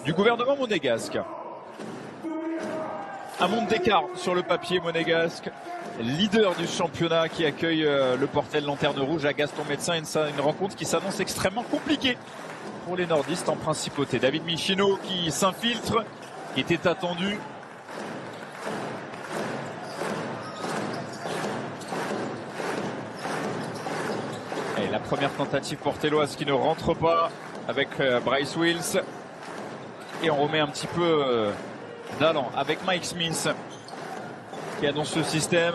du gouvernement monégasque. Un monde d'écart sur le papier monégasque, leader du championnat qui accueille le Portel Lanterne Rouge à Gaston-Médecin. Une rencontre qui s'annonce extrêmement compliquée pour les nordistes en principauté. David Michino qui s'infiltre, qui était attendu. Et la première tentative portelloise qui ne rentre pas avec Bryce Wills. Et on remet un petit peu d'allant avec Mike Smith qui annonce le système,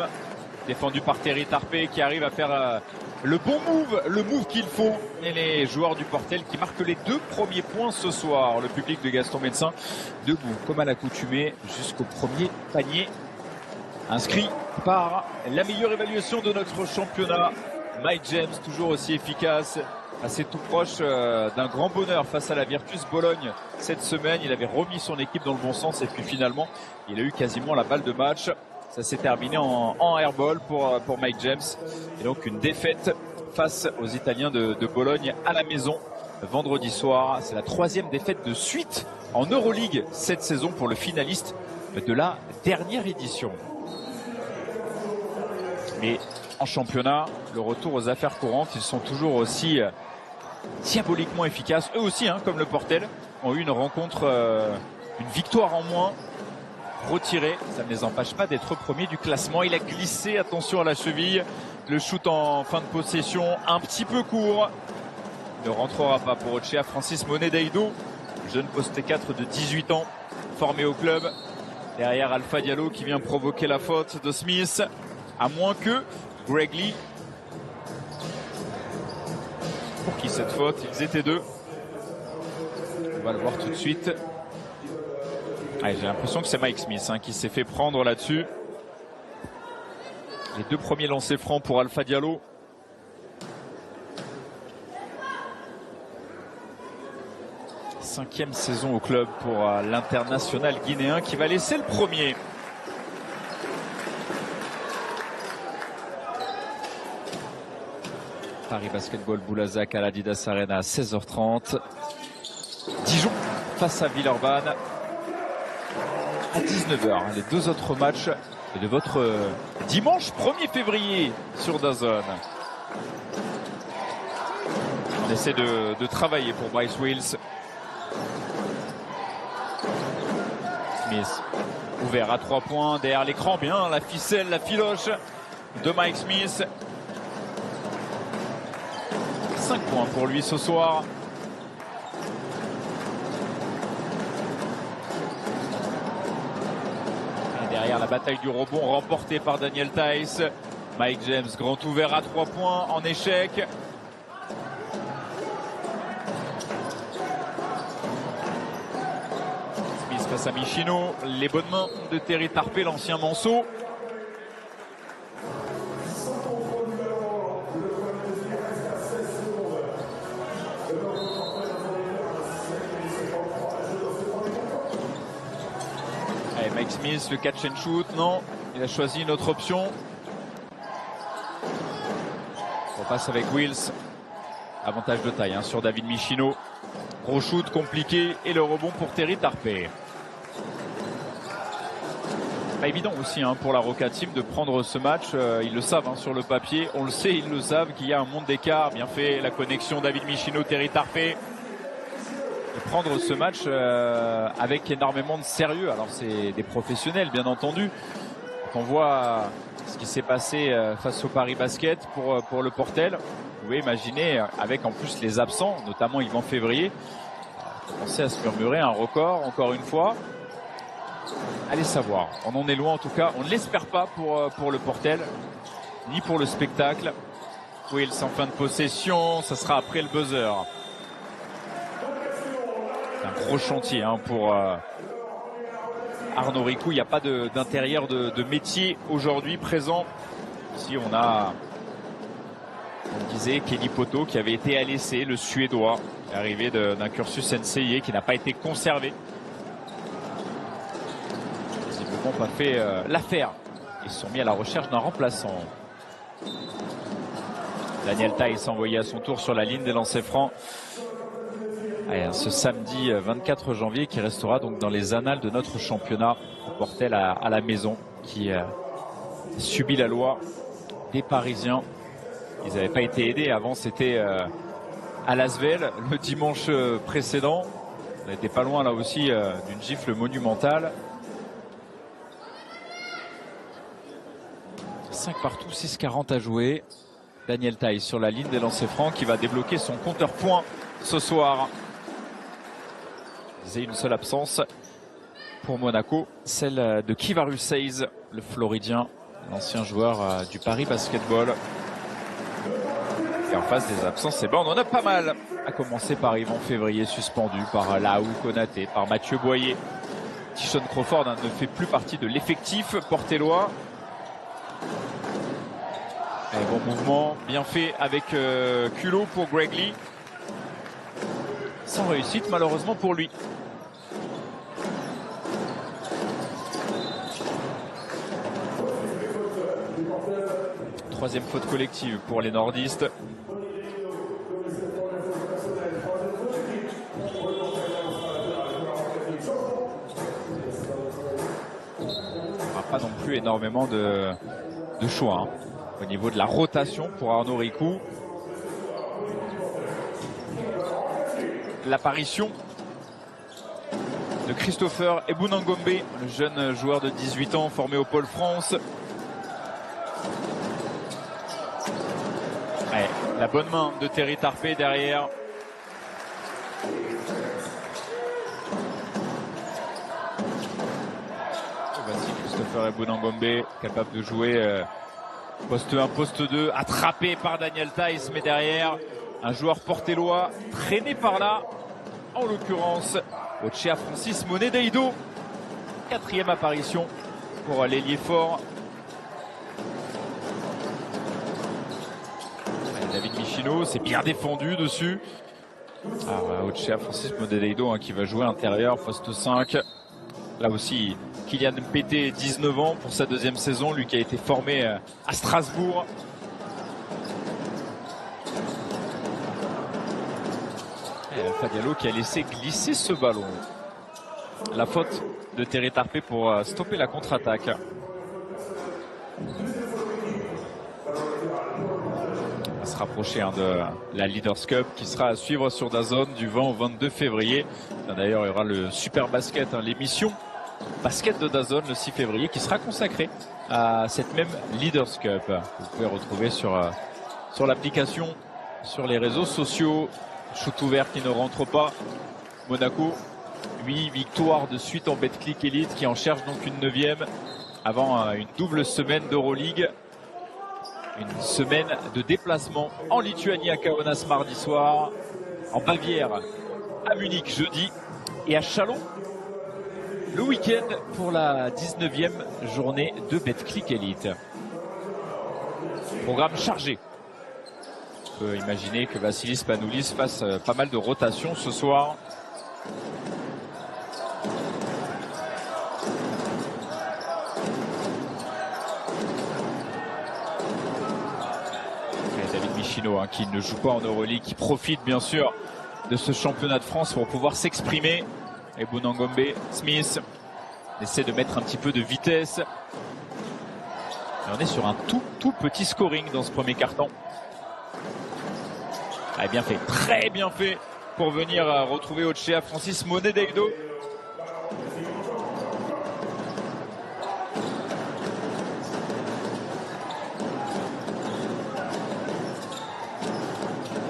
défendu par Terry Tarpey qui arrive à faire le bon move, le move qu'il faut. Et les joueurs du Portel qui marquent les 2 premiers points ce soir. Le public de Gaston-Médecin debout comme à l'accoutumée jusqu'au premier panier inscrit par la meilleure évaluation de notre championnat. Mike James toujours aussi efficace, assez tout proche d'un grand bonheur face à la Virtus Bologne cette semaine. Il avait remis son équipe dans le bon sens et puis finalement il a eu quasiment la balle de match. Ça s'est terminé en airball pour Mike James. Et donc une défaite face aux Italiens de Bologne à la maison vendredi soir. C'est la 3e défaite de suite en Euroleague cette saison pour le finaliste de la dernière édition. Mais en championnat, le retour aux affaires courantes, ils sont toujours aussi diaboliquement efficaces. Eux aussi, comme le Portel, ont eu une rencontre, une victoire en moins retirée. Ça ne les empêche pas d'être premiers du classement. Il a glissé, attention à la cheville. Le shoot en fin de possession, un petit peu court. Il ne rentrera pas pour Ochea. Francis Monedeido, jeune poste 4 de 18 ans, formé au club. Derrière Alpha Diallo qui vient provoquer la faute de Smith. À moins que Greg Lee. Pour qui cette faute? Ils étaient 2. On va le voir tout de suite. J'ai l'impression que c'est Mike Smith qui s'est fait prendre là-dessus. Les 2 premiers lancers francs pour Alpha Diallo. Cinquième saison au club pour l'international guinéen qui va laisser le premier. Paris Basketball Boulazac à l'Adidas Arena à 16h30. Dijon face à Villeurbanne à 19h. Les 2 autres matchs de votre dimanche 1er février sur DAZN. On essaie de travailler pour Bryce Wills. Smith ouvert à 3 points derrière l'écran. Bien la ficelle, la filoche de Mike Smith. 5 points pour lui ce soir. Et derrière la bataille du rebond remportée par Daniel Theis. Mike James, grand ouvert à 3 points en échec. Smith face à Michino. Les bonnes mains de Terry Tarpey, l'ancien Manceau. Mike Smith, le catch and shoot, non, il a choisi une autre option. On passe avec Wills. Avantage de taille sur David Michino. Gros shoot compliqué et le rebond pour Terry Tarpey. Pas évident aussi pour la Roca Team de prendre ce match. Ils le savent sur le papier. On le sait, ils le savent qu'il y a un monde d'écart. Bien fait la connexion David Michino, Terry Tarpey. De prendre ce match avec énormément de sérieux. Alors c'est des professionnels bien entendu. Quand on voit ce qui s'est passé face au Paris Basket pour le Portel, vous pouvez imaginer avec en plus les absents, notamment Yvan Février, commencer à se murmurer un record encore une fois. Allez savoir, on en est loin en tout cas, on ne l'espère pas pour le Portel, ni pour le spectacle. Wills en fin de possession, ça sera après le buzzer. C'est un gros chantier pour Arnaud Ricou. Il n'y a pas d'intérieur de métier aujourd'hui présent. Ici on a, on disait, Kenny Poto qui avait été à l'essai, le Suédois, arrivé d'un cursus NCAA qui n'a pas été conservé. Visiblement pas fait l'affaire. Ils se sont mis à la recherche d'un remplaçant. Daniel Theis envoyé à son tour sur la ligne des lancers francs. Ce samedi 24 janvier qui restera donc dans les annales de notre championnat. Portel à la maison qui subit la loi des Parisiens. Ils n'avaient pas été aidés. Avant, c'était à Lasvel le dimanche précédent. On n'était pas loin là aussi d'une gifle monumentale. 5 partout, 6-40 à jouer. Daniel Theis sur la ligne des lancers francs qui va débloquer son compteur point ce soir. C'est une seule absence pour Monaco, celle de Kivaru Seiz, le Floridien, l'ancien joueur du Paris Basketball. Et en face des absences, on en a pas mal. À commencer par Yvan Février suspendu, par Laou Konaté, par Mathieu Boyer. Tishon Crawford ne fait plus partie de l'effectif portellois. Et bon mouvement, bien fait avec culot pour Greg Lee. Sans réussite malheureusement pour lui. Troisième faute collective pour les nordistes. Pas non plus énormément de choix au niveau de la rotation pour Arnaud Ricou. L'apparition de Christopher Ebunangombe, le jeune joueur de 18 ans formé au Pôle France. Ouais, la bonne main de Terry Tarpey derrière. Voici Christopher Ebunangombe, capable de jouer poste 1, poste 2, attrapé par Daniel Theis, mais derrière, un joueur portellois traîné par là, en l'occurrence, Ochea Francis Monedeido. 4e apparition pour l'ailier fort. David Michino, c'est bien défendu dessus. Ochea Francis Monedeido qui va jouer intérieur, poste 5. Là aussi, Kylian Mpete, 19 ans pour sa 2e saison, lui qui a été formé à Strasbourg. Et Alpha Diallo qui a laissé glisser ce ballon. La faute de Terry Tarpey pour stopper la contre-attaque. On va se rapprocher de la Leaders Cup qui sera à suivre sur DAZN du 20 au 22 février. D'ailleurs, il y aura le Super Basket, l'émission Basket de DAZN le 6 février qui sera consacrée à cette même Leaders Cup. Vous pouvez retrouver sur l'application, sur les réseaux sociaux. Shoot ouvert qui ne rentre pas. Monaco, 8 victoires de suite en Betclic Elite qui en cherche donc une 9e avant une double semaine d'Euroleague. Une semaine de déplacement en Lituanie à Kaunas mardi soir, en Bavière à Munich jeudi et à Chalon le week-end pour la 19e journée de Betclic Elite. Programme chargé. On peut imaginer que Vassilis Panoulis fasse pas mal de rotations ce soir. Et David Michino qui ne joue pas en Euroleague, qui profite bien sûr de ce championnat de France pour pouvoir s'exprimer. Et Ebunangombe, Smith essaie de mettre un petit peu de vitesse. Et on est sur un tout petit scoring dans ce premier quart-temps. Bien fait, très bien fait pour venir retrouver Ochea Francis Monedeido.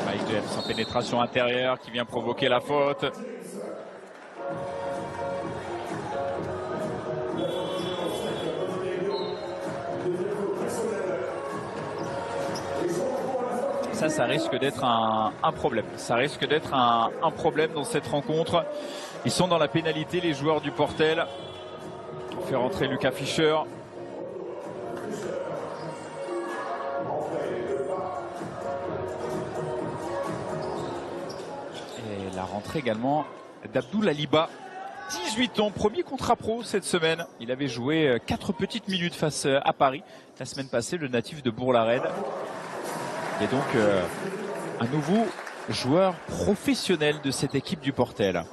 Mike James en pénétration intérieure qui vient provoquer la faute. Ça risque d'être un problème. Ça risque d'être un problème dans cette rencontre. Ils sont dans la pénalité, les joueurs du Portel. On fait rentrer Lucas Fischer. Et la rentrée également d'Abdoul Aliba. 18 ans, premier contrat pro cette semaine. Il avait joué 4 petites minutes face à Paris la semaine passée, le natif de Bourg-la-Reine. Et donc un nouveau joueurs professionnels de cette équipe du Portel.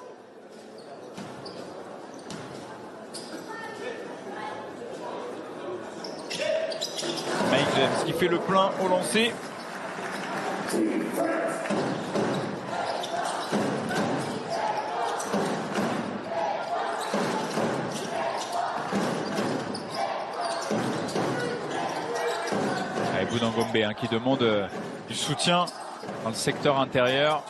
Mike James qui fait le plein au lancer. Bounangombe qui demande du soutien dans le secteur intérieur.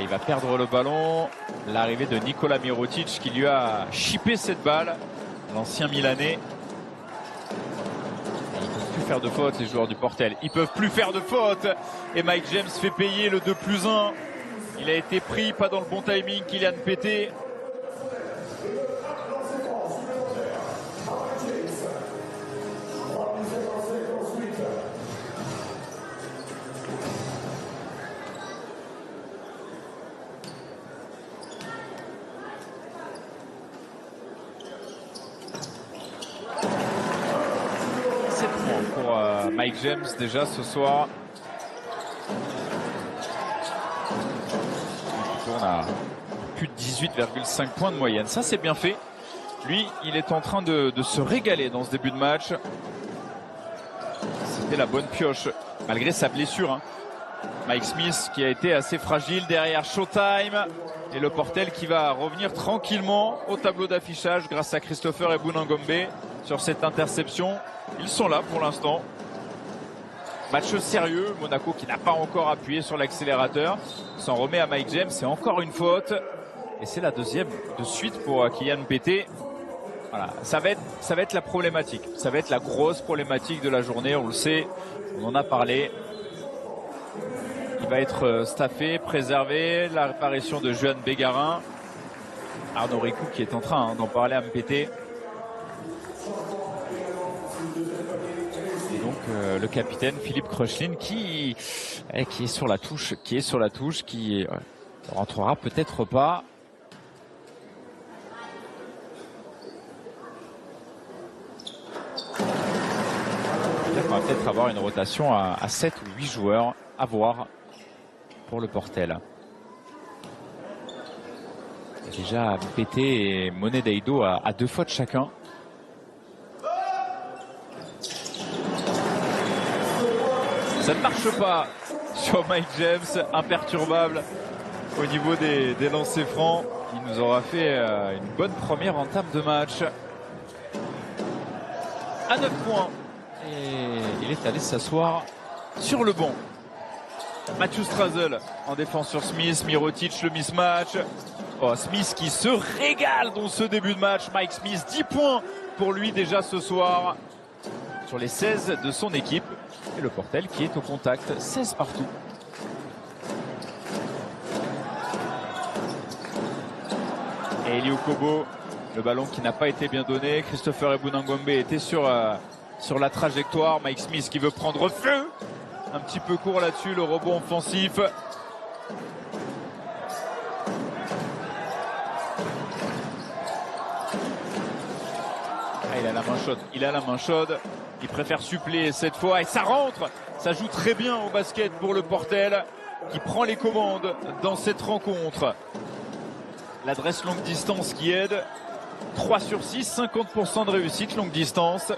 Il va perdre le ballon. L'arrivée de Nikola Mirotic qui lui a chippé cette balle, l'ancien Milanais. Ils ne peuvent plus faire de faute, les joueurs du Portel. Ils peuvent plus faire de faute. Et Mike James fait payer le 2+1. Il a été pris, pas dans le bon timing, Kylian Pété. Pour Mike James déjà ce soir. Il tourne à plus de 18,5 points de moyenne. Ça c'est bien fait. Lui, il est en train de se régaler dans ce début de match. C'était la bonne pioche, malgré sa blessure. Hein. Mike Smith qui a été assez fragile derrière Showtime. Et le Portel qui va revenir tranquillement au tableau d'affichage grâce à Christopher Bounangombe sur cette interception. Ils sont là pour l'instant. Match sérieux. Monaco qui n'a pas encore appuyé sur l'accélérateur. S'en remet à Mike James. C'est encore une faute. Et c'est la deuxième de suite pour Kylian Pété. Voilà. Ça va être la problématique. Ça va être la grosse problématique de la journée. On le sait. On en a parlé. Il va être staffé, préservé. L'apparition de Juan Bégarin. Arnaud Ricou qui est en train d'en parler à Mpété. Et donc le capitaine Philippe Kreuchlin qui est sur la touche, qui rentrera peut-être pas. On va peut-être avoir une rotation à 7 ou 8 joueurs à voir pour le Portel. Déjà Mpété et Monet Daido à 2 fautes chacun. Ça ne marche pas sur Mike James, imperturbable au niveau des lancers francs. Il nous aura fait une bonne première entame de match. À 9 points. Et il est allé s'asseoir sur le banc. Matthew Strazel en défense sur Smith. Mirotic, le mismatch. Oh, Smith qui se régale dans ce début de match. Mike Smith, 10 points pour lui déjà ce soir sur les 16 de son équipe. Et le Portel qui est au contact, 16 partout. Et Elio Kobo, le ballon qui n'a pas été bien donné. Christopher Bounangombe était sur la trajectoire. Mike Smith qui veut prendre feu. Un petit peu court là-dessus, le rebond offensif. Il a la main chaude. Il a la main chaude. Il préfère suppléer cette fois et ça rentre. Ça joue très bien au basket pour le Portel qui prend les commandes dans cette rencontre. L'adresse longue distance qui aide. 3 sur 6, 50% de réussite longue distance.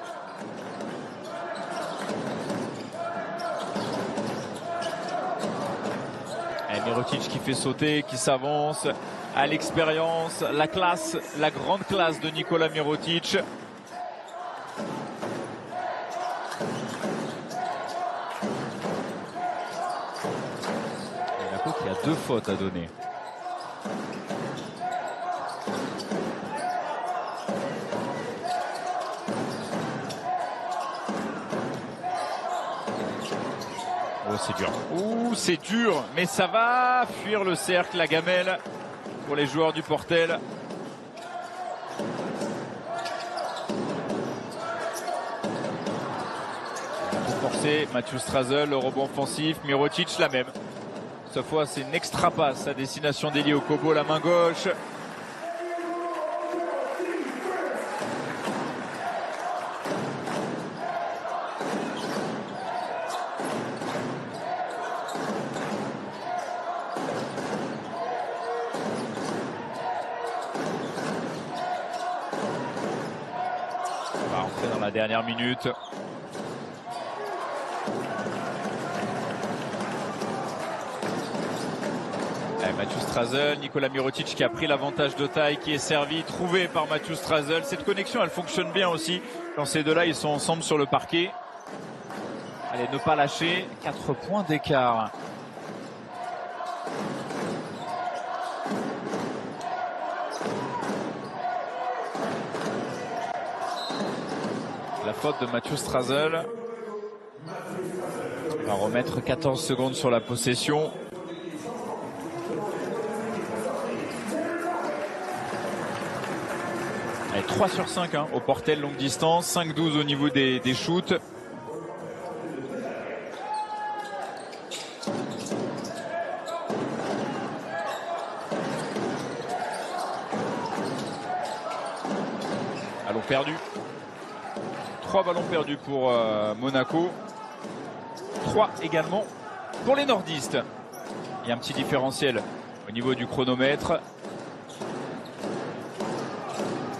Et Mirotic qui fait sauter, qui s'avance à l'expérience, la classe, la grande classe de Nikola Mirotic. Monaco qui a 2 fautes à donner. Oh, c'est dur. Ouh, c'est dur, mais ça va fuir le cercle, la gamelle pour les joueurs du Portel. Forcé, Matthew Strazel, le rebond offensif, Mirotic la même. Cette fois, c'est une extra passe à destination d'Elio Kobo, la main gauche. va entrer dans la dernière minute. Mathieu Strazel, Nikola Mirotic qui a pris l'avantage de taille, qui est servi, trouvé par Mathieu Strazel. Cette connexion, elle fonctionne bien aussi quand ces deux-là, ils sont ensemble sur le parquet. Allez, ne pas lâcher, 4 points d'écart. La faute de Mathieu Strazel. Il va remettre 14 secondes sur la possession. Allez, 3 sur 5 au portel longue distance, 5-12 au niveau des shoots. Ballon perdu. 3 ballons perdus pour Monaco. 3 également pour les nordistes. Il y a un petit différentiel au niveau du chronomètre.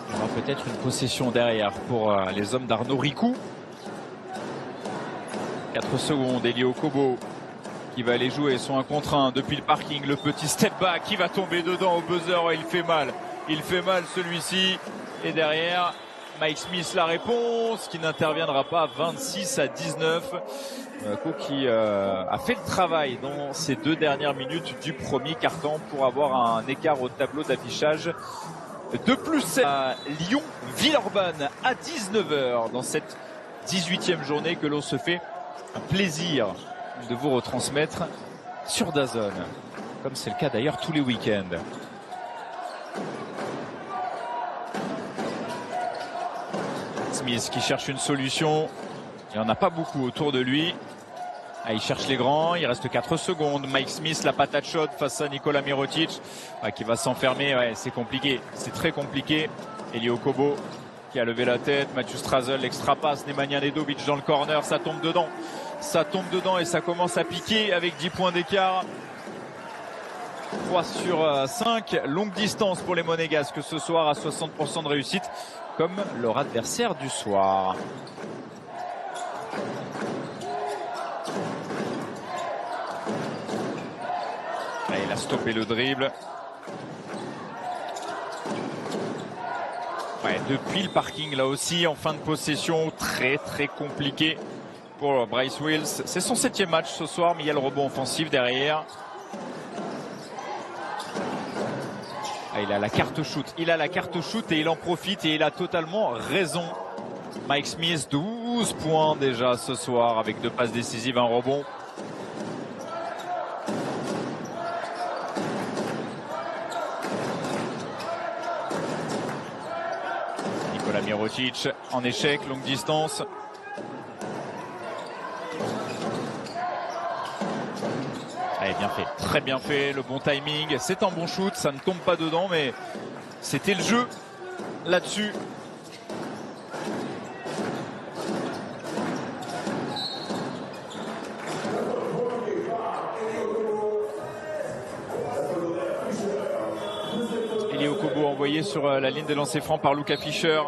Il y aura peut-être une possession derrière pour les hommes d'Arnaud Ricou. 4 secondes, Elio Kobo qui va aller jouer son 1 contre 1 depuis le parking. Le petit step back qui va tomber dedans au buzzer. Il fait mal. Il fait mal celui-ci. Et derrière, Mike Smith la réponse qui n'interviendra pas. 26-19. Monaco qui a fait le travail dans ces 2 dernières minutes du premier quart-temps pour avoir un écart au tableau d'affichage de plus à Lyon-Villeurbanne à 19h dans cette 18e journée que l'on se fait un plaisir de vous retransmettre sur DAZN, comme c'est le cas d'ailleurs tous les week-ends. Smith qui cherche une solution, il n'y en a pas beaucoup autour de lui. Ah, il cherche les grands, il reste 4 secondes. Mike Smith, la patate chaude face à Nikola Mirotic qui va s'enfermer. Ouais, c'est compliqué, c'est très compliqué. Elio Kobo qui a levé la tête. Mathieu Strazel, l'extra passe. Nemanja Nedovic dans le corner, ça tombe dedans. Ça tombe dedans et ça commence à piquer avec 10 points d'écart. 3 sur 5. Longue distance pour les Monégasques ce soir à 60% de réussite, comme leur adversaire du soir. Là, il a stoppé le dribble. Ouais, depuis le parking là aussi en fin de possession, très compliqué pour Bryce Wills. C'est son 7e match ce soir, mais il y a le rebond offensif derrière. Ah, il a la carte shoot, il a la carte shoot et il en profite et il a totalement raison. Mike Smith, 12 points déjà ce soir avec 2 passes décisives, 1 rebond. Nikola Mirotic en échec, longue distance. Allez, bien fait, très bien fait, le bon timing. C'est un bon shoot, ça ne tombe pas dedans, mais c'était le jeu là-dessus. Elio Kobo envoyé sur la ligne des lancers francs par Luca Fischer.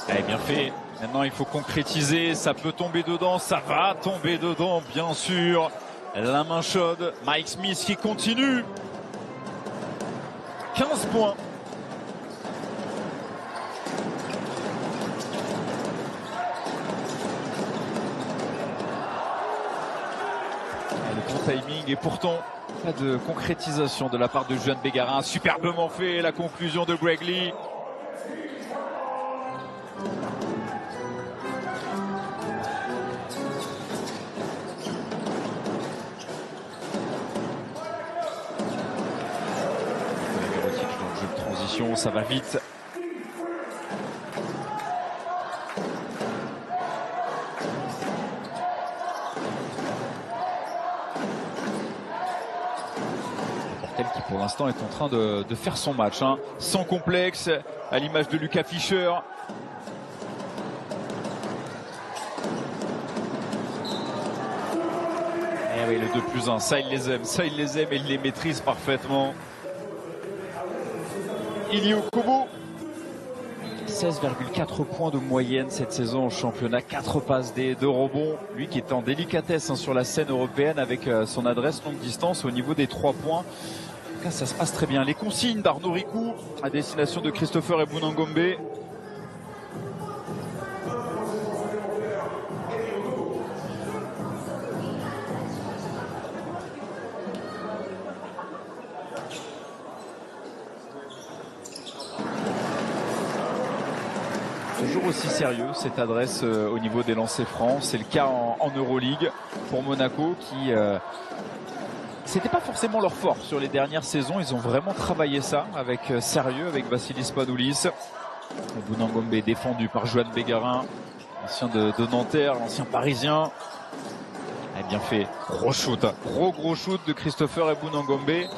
Allez, bien fait. Maintenant, il faut concrétiser. Ça peut tomber dedans. Ça va tomber dedans, bien sûr. La main chaude. Mike Smith qui continue. 15 points. Le bon timing et pourtant pas de concrétisation de la part de Juan Bégarin. Superbement fait. La conclusion de Greg Lee. transition, ça va vite. Portel qui pour l'instant est en train de faire son match, hein, sans complexe, à l'image de Lucas Fischer. Eh oui, le 2+1, ça ils les aiment, et ils les maîtrisent parfaitement. Iliou Koubou, 16,4 points de moyenne cette saison au championnat, 4 passes D, 2 rebonds. Lui qui est en délicatesse, hein, sur la scène européenne avec son adresse longue distance au niveau des 3 points. En tout cas, ça se passe très bien. Les consignes d'Arnaud Ricou à destination de Christopher Ebounan-Gombe. Toujours aussi sérieux cette adresse au niveau des lancers francs. C'est le cas en Euroleague pour Monaco qui c'était pas forcément leur fort sur les dernières saisons. Ils ont vraiment travaillé ça avec sérieux avec Vassilis Spadoulis. Ebounan-Gombe défendu par Johan Bégarin, ancien de Nanterre, ancien parisien. Eh bien fait, gros shoot, gros shoot de Christopher Ebounan-Gombe.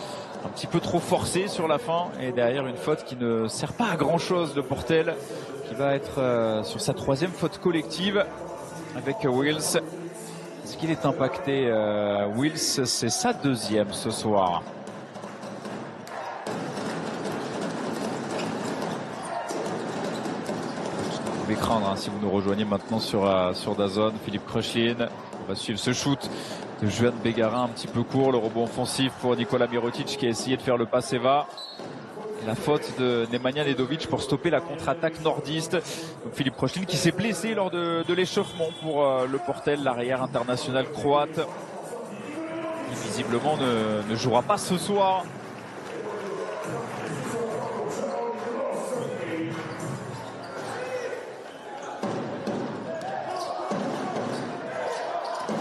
Un petit peu trop forcé sur la fin et derrière une faute qui ne sert pas à grand chose de Portel, qui va être sur sa 3e faute collective avec Wills. Est-ce qu'il est impacté? Wills, c'est sa 2e ce soir. Vous pouvez craindre, hein, si vous nous rejoignez maintenant sur DAZN. Philippe Kröchlin, on va suivre ce shoot de Johan Bégarin, un petit peu court. Le rebond offensif pour Nikola Mirotic qui a essayé de faire le passe Eva. Et la faute de Nemanja Nedovic pour stopper la contre-attaque nordiste. Donc Philippe Kröchlin qui s'est blessé lors de l'échauffement pour le Portel, l'arrière international croate, qui visiblement ne jouera pas ce soir.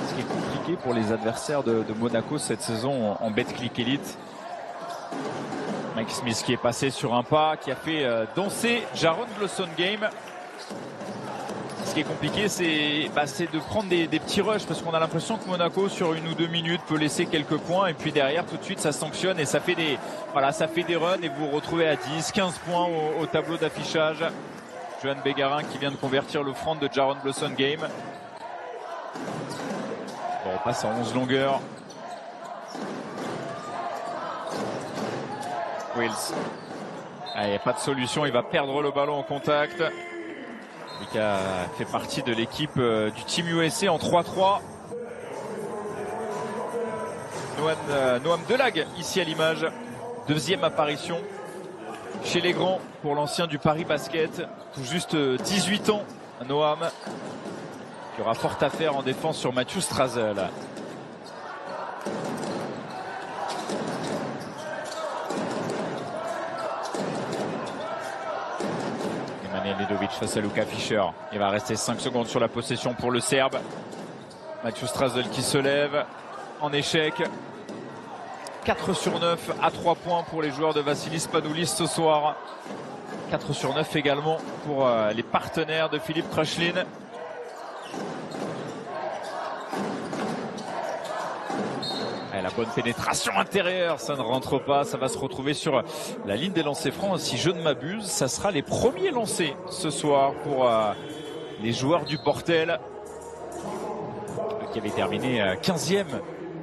Ce qui est compliqué pour les adversaires de Monaco cette saison en Betclic Elite. Mike Smith qui est passé sur un pas, qui a fait danser Jaron Blossongame. Ce qui est compliqué, c'est de prendre des petits rushs, parce qu'on a l'impression que Monaco, sur 1 ou 2 minutes, peut laisser quelques points, et puis derrière, tout de suite, ça sanctionne et ça fait des runs, et vous vous retrouvez à 10, 15 points au tableau d'affichage. Johan Bégarin qui vient de convertir le front de Jaron Blossongame. Bon, on passe en 11 longueurs. Wills. Il n'y a pas de solution, il va perdre le ballon en contact. Lui qui a fait partie de l'équipe du Team USA en 3-3. Noam Delag ici à l'image. 2e apparition chez les grands pour l'ancien du Paris Basket. Tout juste 18 ans, Noam, qui aura fort à faire en défense sur Mathieu Strazel. Nedovic face à Lucas Fischer. Il va rester 5 secondes sur la possession pour le Serbe. Mathieu Strazel qui se lève en échec. 4 sur 9 à 3 points pour les joueurs de Vassilis Spadoulis ce soir. 4 sur 9 également pour les partenaires de Philippe Kröchlin. La bonne pénétration intérieure, ça ne rentre pas, ça va se retrouver sur la ligne des lancers francs. Si je ne m'abuse, ça sera les premiers lancers ce soir pour les joueurs du Portel, qui avait terminé 15e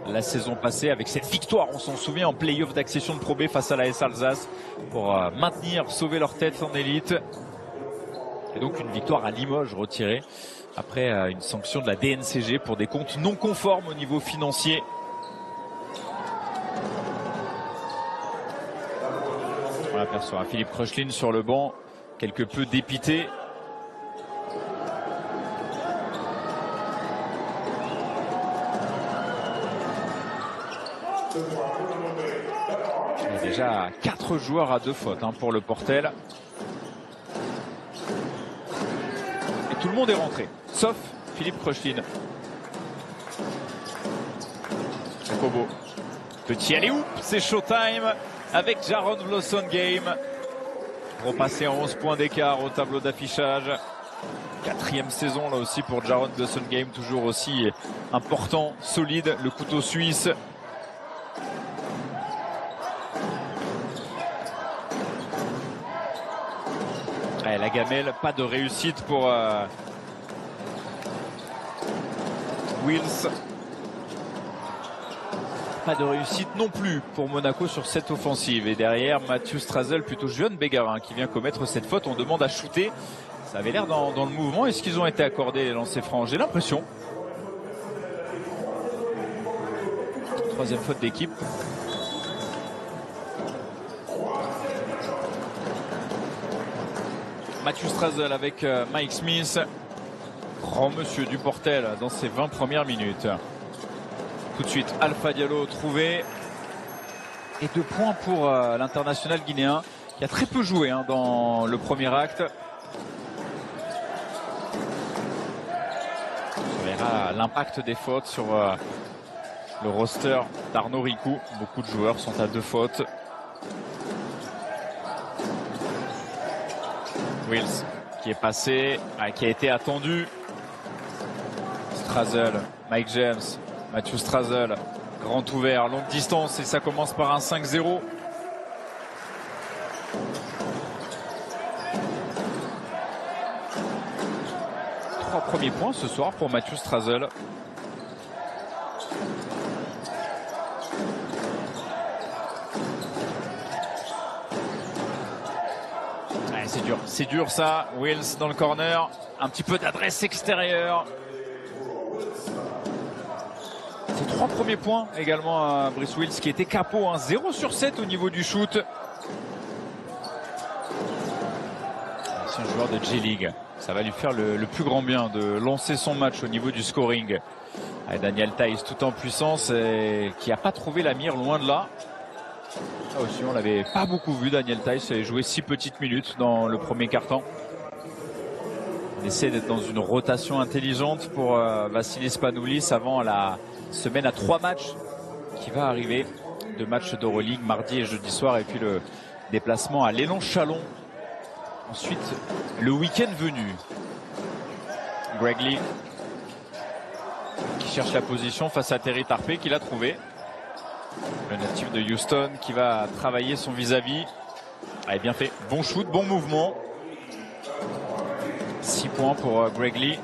la saison passée avec cette victoire, on s'en souvient, en play-off d'accession de Pro B face à la S Alsace, pour sauver leur tête en élite. Et donc une victoire à Limoges retirée après une sanction de la DNCG pour des comptes non conformes au niveau financier. On aperçoit Philippe Kröchlin sur le banc, quelque peu dépité. Il y a déjà 4 joueurs à 2 fautes, hein, pour le Portel. Et tout le monde est rentré, sauf Philippe Kröchlin. Petit alley-oop, c'est showtime avec Jaron Blossongame. repasser en 11 points d'écart au tableau d'affichage. 4e saison là aussi pour Jaron Game, toujours aussi important, solide, le couteau suisse. Ouais, la gamelle, pas de réussite pour Wills. Pas de réussite non plus pour Monaco sur cette offensive. Et derrière, Mathieu Strazel, plutôt jeune Bégarin, qui vient commettre cette faute. On demande à shooter. Ça avait l'air dans le mouvement. Est-ce qu'ils ont été accordés les lancers francs? J'ai l'impression. 3e faute d'équipe. Mathieu Strazel avec Mike Smith. Grand monsieur du Portel dans ses 20 premières minutes. Tout de suite, Alpha Diallo trouvé. Et 2 points pour l'international guinéen qui a très peu joué dans le premier acte. On verra l'impact des fautes sur le roster d'Arnaud Ricou. Beaucoup de joueurs sont à 2 fautes. Wills qui est passé, qui a été attendu. Strazel, Mike James. Mathieu Strazel, grand ouvert, longue distance et ça commence par un 5-0. Trois premiers points ce soir pour Mathieu Strazel. Ouais, c'est dur ça. Wills dans le corner, un petit peu d'adresse extérieure. 3 premiers points également à Brice Wills qui était capot, 0 sur 7 au niveau du shoot. C'est un joueur de J-League. Ça va lui faire le plus grand bien de lancer son match au niveau du scoring. Avec Daniel Theis tout en puissance et qui n'a pas trouvé la mire, loin de là. Là aussi on l'avait pas beaucoup vu, Daniel Theis avait joué 6 petites minutes dans le premier quart-temps. On essaie d'être dans une rotation intelligente pour Vassilis Spanoulis avant la semaine à 3 matchs qui va arriver. 2 matchs d'Euroleague mardi et jeudi soir et puis le déplacement à l'Élan Chalon. Ensuite le week-end venu. Greg Lee qui cherche la position face à Terry Tarpey qui l'a trouvé. Le natif de Houston qui va travailler son vis-à-vis. Allez, bien fait, bon shoot, bon mouvement. 6 points pour Greg Lee.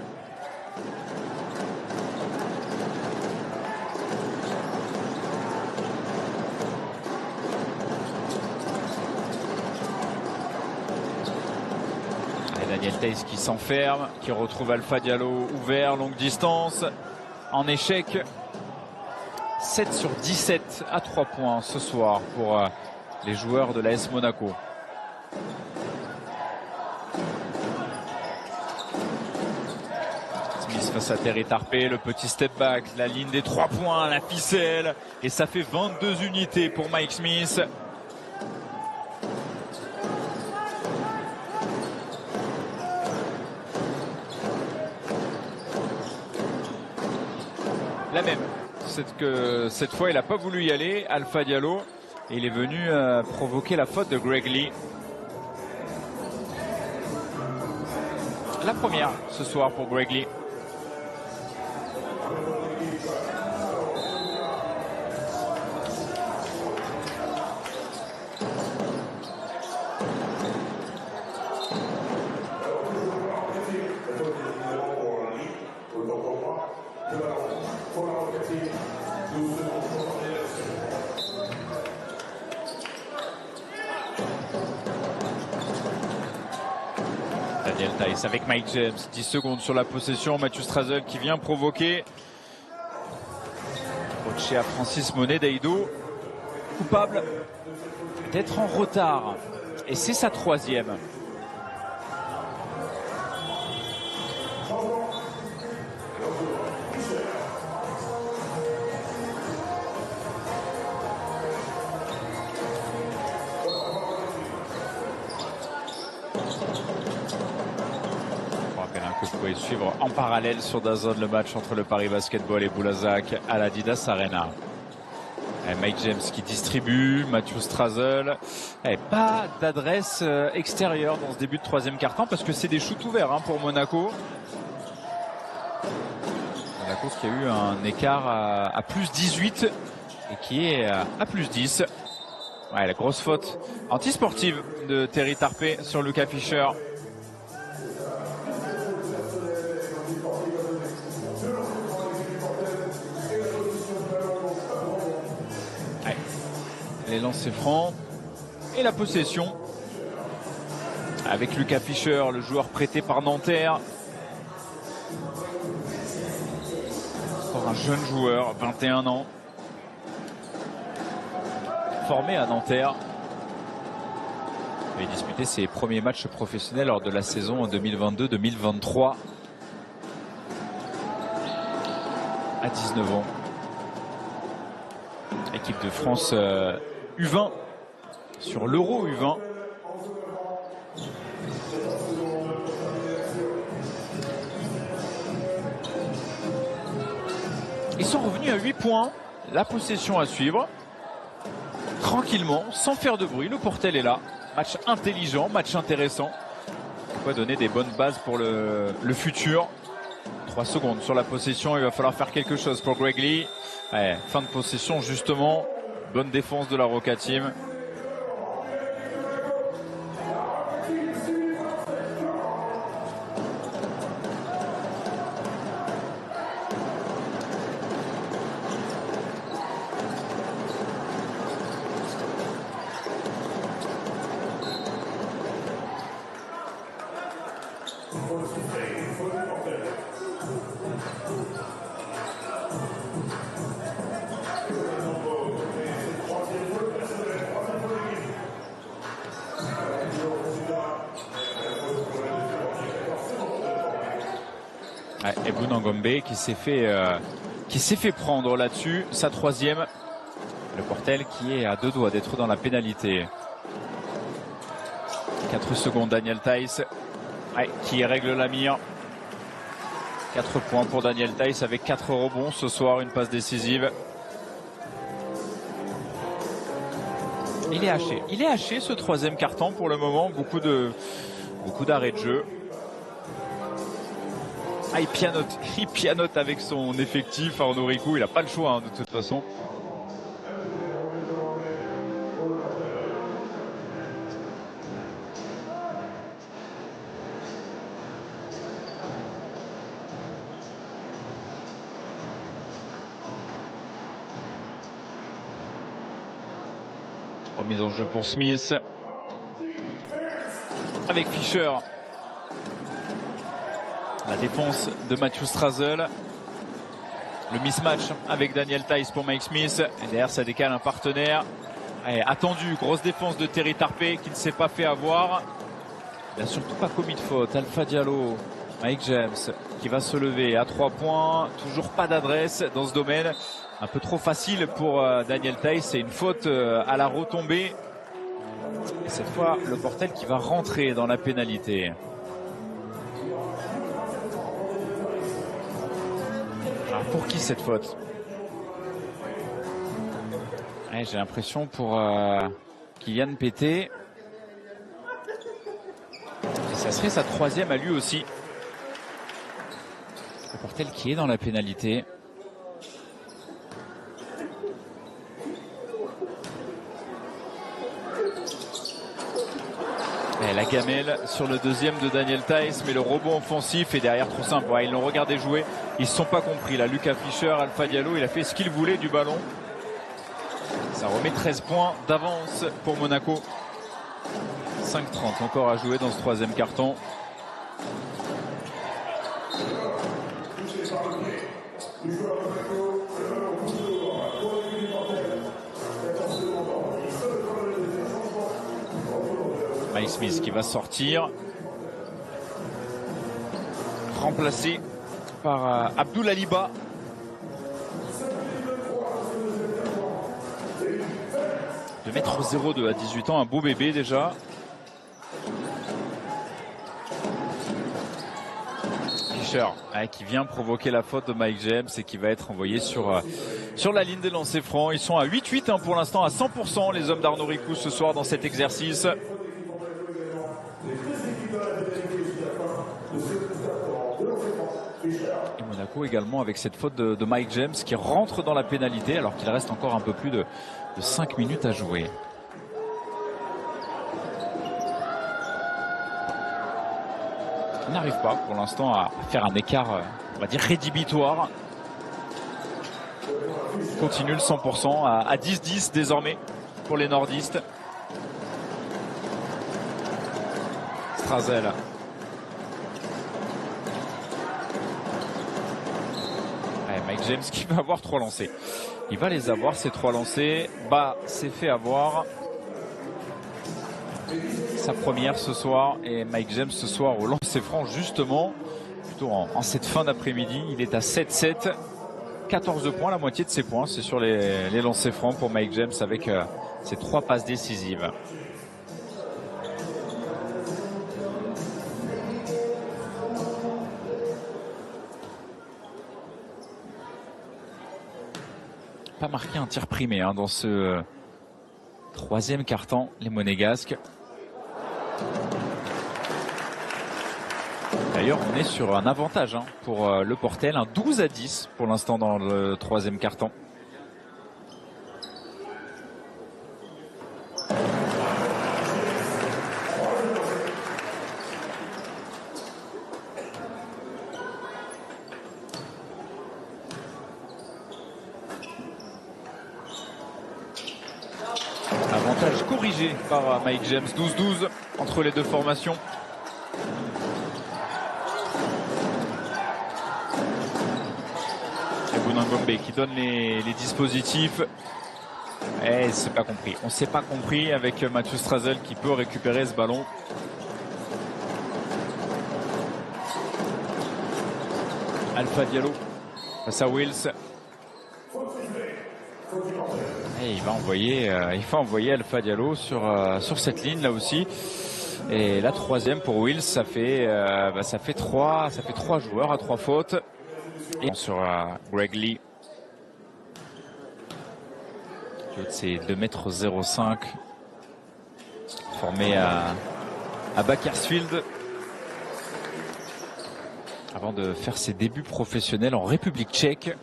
Et Daniel Theis qui s'enferme, qui retrouve Alpha Diallo ouvert, longue distance, en échec. 7 sur 17 à 3 points ce soir pour les joueurs de l'AS Monaco. Face à Terry Tarpey, le petit step back, la ligne des 3 points, la ficelle, et ça fait 22 unités pour Mike Smith. La même, cette fois il n'a pas voulu y aller, Alpha Diallo, et il est venu provoquer la faute de Greg Lee. La première ce soir pour Greg Lee. Daniel Theis avec Mike James, 10 secondes sur la possession. Mathieu Strazel qui vient provoquer. Coaché à Francis Monet d'Aido, coupable d'être en retard. Et c'est sa 3e. Que vous pouvez suivre en parallèle sur DAZN le match entre le Paris Basketball et Boulazac à l'Adidas Arena. Mike James qui distribue, Matthew Strazel. Pas d'adresse extérieure dans ce début de troisième quart-temps parce que c'est des shoots ouverts pour Monaco. Monaco qui a eu un écart à plus 18 et qui est à plus 10. La grosse faute antisportive de Terry Tarpey sur Luca Fischer. Les lancers francs et la possession avec Luca Fischer, le joueur prêté par Nanterre. Encore un jeune joueur, 21 ans, formé à Nanterre. Il a disputé ses premiers matchs professionnels lors de la saison 2022-2023 à 19 ans. Équipe de France U20 sur l'Euro U20. Ils sont revenus à 8 points. La possession à suivre. Tranquillement, sans faire de bruit. Le Portel est là. Match intelligent, match intéressant. Ça peut donner des bonnes bases pour le futur. 3 secondes sur la possession. Il va falloir faire quelque chose pour Greg Lee. Fin de possession justement. Bonne défense de la Roca Team. Ebou Ngombe qui s'est fait prendre là-dessus, sa troisième. Le Portel qui est à 2 doigts d'être dans la pénalité. 4 secondes, Daniel Theis qui règle la mire. 4 points pour Daniel Theis avec 4 rebonds ce soir, une passe décisive. Il est haché ce troisième quart-temps pour le moment, beaucoup d'arrêts de jeu. Il pianote avec son effectif. Arnaud Ricou, il n'a pas le choix de toute façon. Remise en jeu pour Smith. Avec Fischer. La défense de Matthew Strazel. Le mismatch avec Daniel Theis pour Mike Smith. Et derrière, ça décale un partenaire. Attendu, grosse défense de Terry Tarpey qui ne s'est pas fait avoir. Il n'a surtout pas commis de faute. Alpha Diallo, Mike James qui va se lever à 3 points. Toujours pas d'adresse dans ce domaine. Un peu trop facile pour Daniel Theis. C'est une faute à la retombée. Et cette fois, le Portel qui va rentrer dans la pénalité. Pour qui cette faute? J'ai l'impression pour Kylian Pété. Et ça serait sa troisième à lui aussi. Le Portel qui est dans la pénalité. La gamelle sur le deuxième de Daniel Theis, mais le rebond offensif est derrière trop simple. Ils l'ont regardé jouer, ils ne se sont pas compris. Là, Luca Fischer, Alpha Diallo, il a fait ce qu'il voulait du ballon. Ça remet 13 points d'avance pour Monaco. 5:30 encore à jouer dans ce troisième quart-temps. Mike Smith qui va sortir, remplacé par Abdoul Aliba. De mettre 0-2 à 18 ans, un beau bébé déjà. Fischer qui vient provoquer la faute de Mike James et qui va être envoyé sur sur la ligne des lancers francs. Ils sont à 8-8 pour l'instant, à 100% les hommes d'Arnaud Ricou ce soir dans cet exercice. Et Monaco également avec cette faute de Mike James qui rentre dans la pénalité alors qu'il reste encore un peu plus de 5 minutes à jouer. On n'arrive pas pour l'instant à faire un écart, on va dire, rédhibitoire. Continue le 100% à 10-10 désormais pour les nordistes. Strazel. Ouais, Mike James qui va avoir 3 lancers. Il va les avoir ces 3 lancers. Bah, s'est fait avoir. Sa première ce soir et Mike James ce soir au lancer franc justement plutôt en cette fin d'après-midi. Il est à 7-7, 14 points, la moitié de ses points c'est sur les lancers francs pour Mike James avec ses 3 passes décisives. Pas marqué un tir primé dans ce 3e quart-temps les Monégasques. D'ailleurs, on est sur un avantage pour le Portel, un 12-10 pour l'instant dans le 3e quart-temps. Avantage corrigé par Mike James, 12-12 entre les deux formations. Ngombe qui donne les dispositifs. Et c'est pas compris. On s'est pas compris avec Mathieu Strazel qui peut récupérer ce ballon. Alpha Diallo face à Wills. Et il va envoyer Alpha Diallo sur cette ligne là aussi. Et la 3e pour Wills, ça fait 3 joueurs à 3 fautes. Et sur Greg Lee. C'est 2,05 m formé à Bakersfield avant de faire ses débuts professionnels en République tchèque.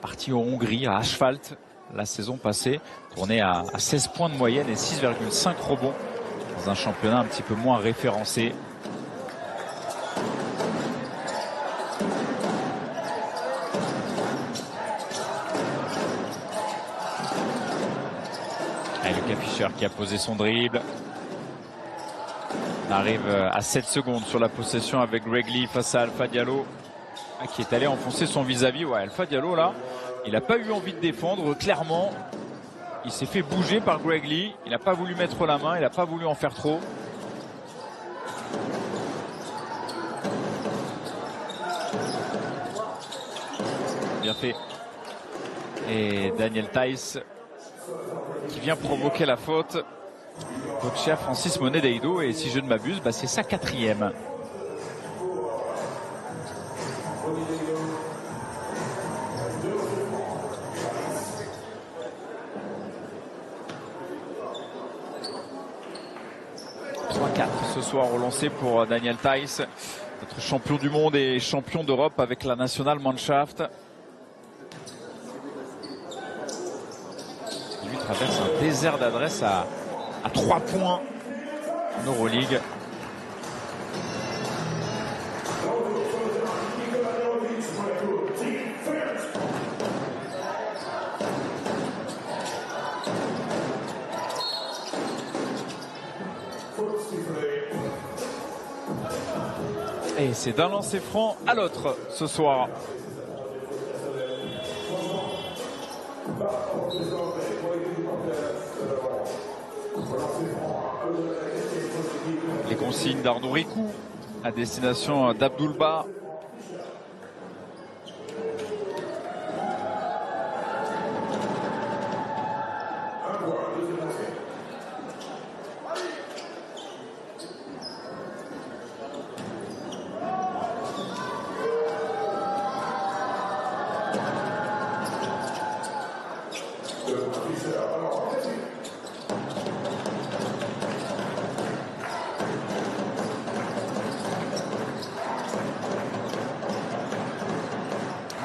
Parti en Hongrie à Asphalt la saison passée, tourné à 16 points de moyenne et 6,5 rebonds dans un championnat un petit peu moins référencé. Lucas Fischer qui a posé son dribble. On arrive à 7 secondes sur la possession avec Greg Lee face à Alpha Diallo qui est allé enfoncer son vis-à-vis. Ouais, Alpha Diallo là, il n'a pas eu envie de défendre clairement. Il s'est fait bouger par Greg Lee. Il n'a pas voulu mettre la main, il n'a pas voulu en faire trop. Bien fait. Et Daniel Theis qui vient provoquer la faute. Coaché à Francis Monedeido et si je ne m'abuse, c'est sa 4e. Ce soir au lancer pour Daniel Theis, notre champion du monde et champion d'Europe avec la National Mannschaft. Il lui traverse un désert d'adresse à 3 points en Euroleague. Et c'est d'un lancer franc à l'autre ce soir. Les consignes d'Arnaud Ricou à destination d'Abdoulba.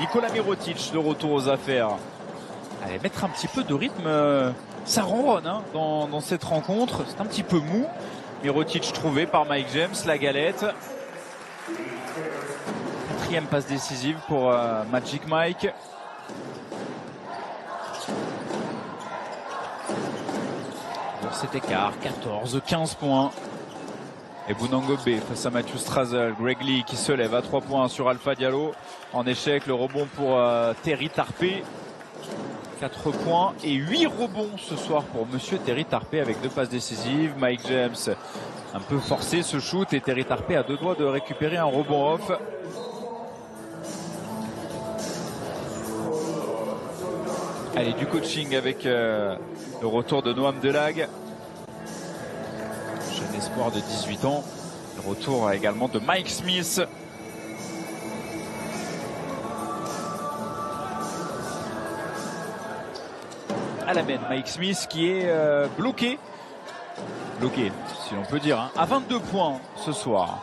Nikola Mirotic de retour aux affaires. Allez, mettre un petit peu de rythme, ça ronronne hein, dans cette rencontre. C'est un petit peu mou. Mirotic trouvé par Mike James, la galette. 4e passe décisive pour Magic Mike. Pour cet écart, 14-15 points. Et Bounangobe face à Matthew Strazel. Greg Lee qui se lève à 3 points sur Alpha Diallo. En échec, le rebond pour Terry Tarpé. 4 points et 8 rebonds ce soir pour monsieur Terry Tarpé avec 2 passes décisives. Mike James un peu forcé ce shoot et Terry Tarpé a 2 doigts de récupérer un rebond off. Allez, du coaching avec le retour de Noam Delag. Jeune espoir de 18 ans. Le retour également de Mike Smith. À la main, Mike Smith qui est bloqué, si l'on peut dire, hein, à 22 points ce soir.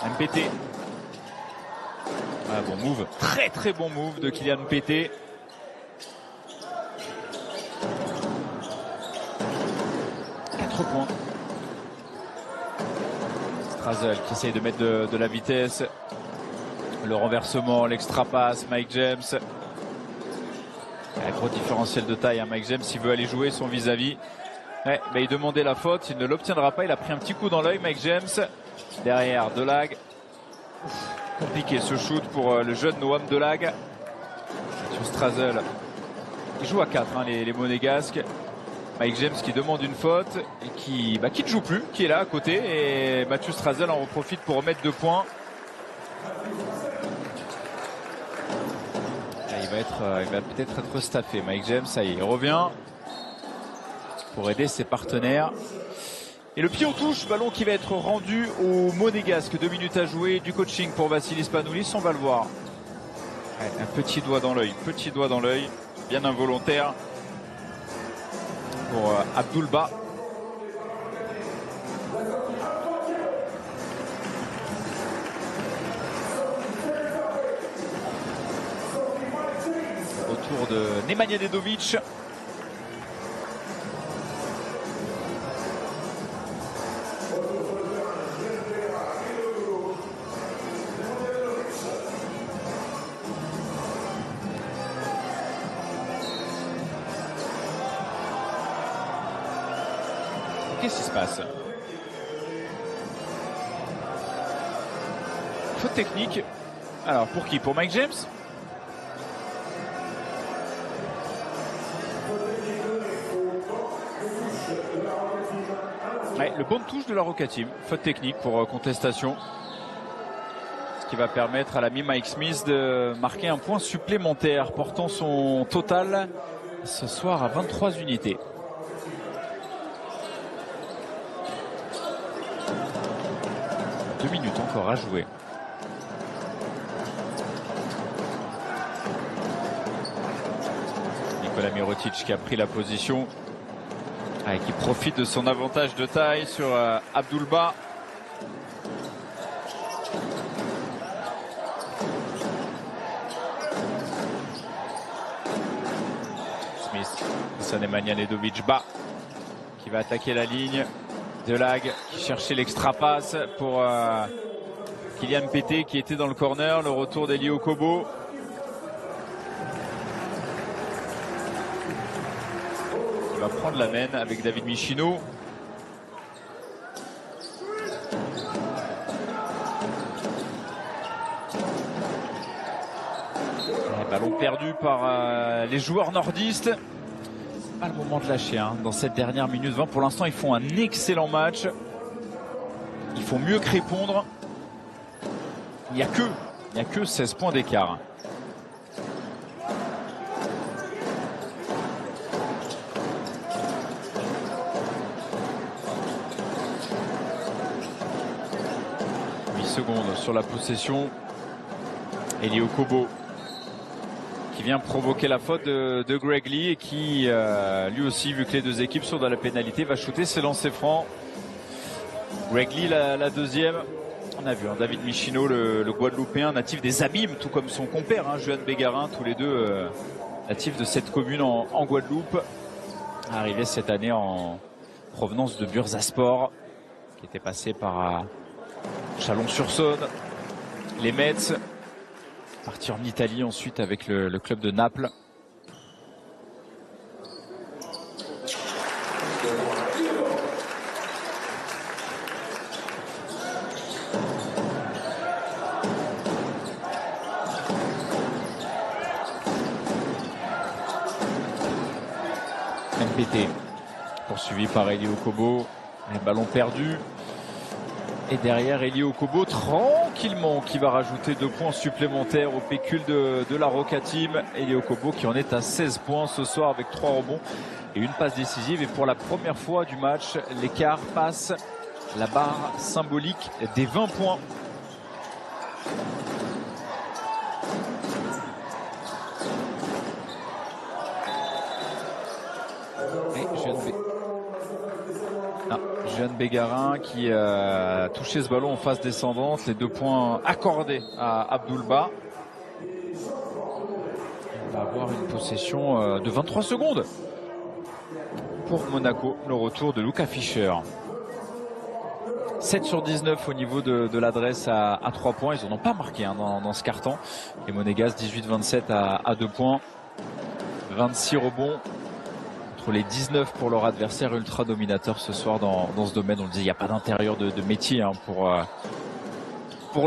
MPT. Ah, bon move, très bon move de Kylian MPT. Points. Strazel qui essaye de mettre de la vitesse. Le renversement, l'extra passe, Mike James. Un gros différentiel de taille, hein, Mike James, s'il veut aller jouer son vis-à-vis. Ouais, mais il demandait la faute, il ne l'obtiendra pas. Il a pris un petit coup dans l'œil, Mike James. Derrière, Delag. Compliqué ce shoot pour le jeune Noam Delag. Matthew Strazel. Il joue à 4, hein, les Monégasques. Mike James qui demande une faute et qui ne joue plus, qui est là à côté. Et Matthew Strazel en profite pour remettre 2 points. Il va peut-être être staffé. Mike James, ça y est, il revient pour aider ses partenaires. Et le pied aux touches, ballon qui va être rendu aux Monégasques. 2 minutes à jouer, du coaching pour Vassilis Panoulis, on va le voir. Ouais, un petit doigt dans l'œil, bien involontaire pour Abdulba. Autour de Nemanja Nedovic. Qu'est-ce qui se passe? Faute technique. Alors pour qui? Pour Mike James? Ouais, le bon de touche de la Roca Team. Faute technique pour contestation. Ce qui va permettre à l'ami Mike Smith de marquer un point supplémentaire, portant son total ce soir à 23 unités. Minutes encore à jouer. Nikola Mirotic qui a pris la position et qui profite de son avantage de taille sur Abdulba. Smith, ça Nemanja Nedovic bas qui va attaquer la ligne. Delag qui cherchait l'extra passe pour Kylian Pété qui était dans le corner. Le retour d'Eli Okobo. Il va prendre la main avec David Michino. Ballon perdu par les joueurs nordistes. Pas le moment de lâcher hein, dans cette dernière minute 20. Pour l'instant, ils font un excellent match. Ils font mieux que répondre. Il n'y a que 16 points d'écart. Secondes sur la possession. Eli Okobo qui vient provoquer la faute de Greg Lee et qui lui aussi, vu que les deux équipes sont dans la pénalité, va shooter ses lancers francs. Greg Lee la deuxième On a vu David Michino, le Guadeloupéen, natif des Abîmes, tout comme son compère, Juan Bégarin, tous les deux natifs de cette commune en Guadeloupe, arrivé cette année en provenance de Bursaspor, qui était passé par Chalon-sur-Saône, les Mets, parti en Italie ensuite avec le club de Naples. MPT poursuivi par Eli Okobo, les ballons perdus. Et derrière Eli Okobo tranquillement qui va rajouter 2 points supplémentaires au pécule de la Roca Team. Eli Okobo qui en est à 16 points ce soir avec 3 rebonds et une passe décisive. Et pour la première fois du match, l'écart passe la barre symbolique des 20 points. Juan Bégarin qui a touché ce ballon en phase descendante. Les 2 points accordés à Abdulba. On va avoir une possession de 23 secondes pour Monaco. Le retour de Luca Fischer. 7 sur 19 au niveau de l'adresse à 3 points. Ils n'en ont pas marqué dans ce carton. Les Monégas 18-27 à 2 points. 26 rebonds. Les 19 pour leur adversaire ultra dominateur ce soir dans ce domaine. On le dit, il n'y a pas d'intérieur de métier pour